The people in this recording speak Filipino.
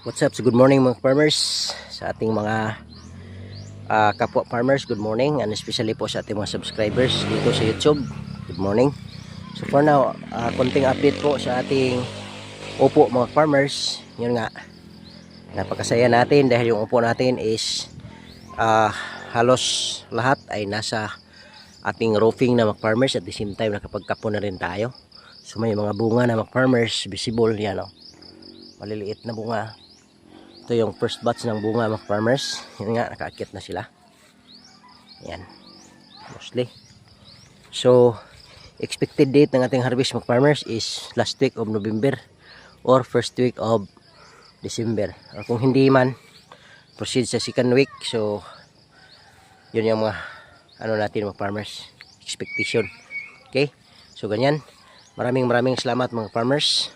What's up? So good morning mga farmers, sa ating mga kapwa farmers, good morning, and especially po sa ating mga subscribers dito sa YouTube, good morning. So for now, konting update po sa ating upo mga farmers. Yun nga, napakasaya natin dahil yung upo natin is halos lahat ay nasa ating roofing na mga farmers. At the same time nakapagkapo na rin tayo. So may mga bunga na mga farmers visible, yan o, maliliit na bunga. Ito yung first batch ng bunga mga farmers. Yan nga, nakaakit na sila. Yan, mostly. So expected date ng ating harvest mga farmers is last week of November or first week of December. Or kung hindi man, proceed sa second week. So yun yung mga natin mga farmers, expectation. Okay, so ganyan. Maraming salamat mga farmers.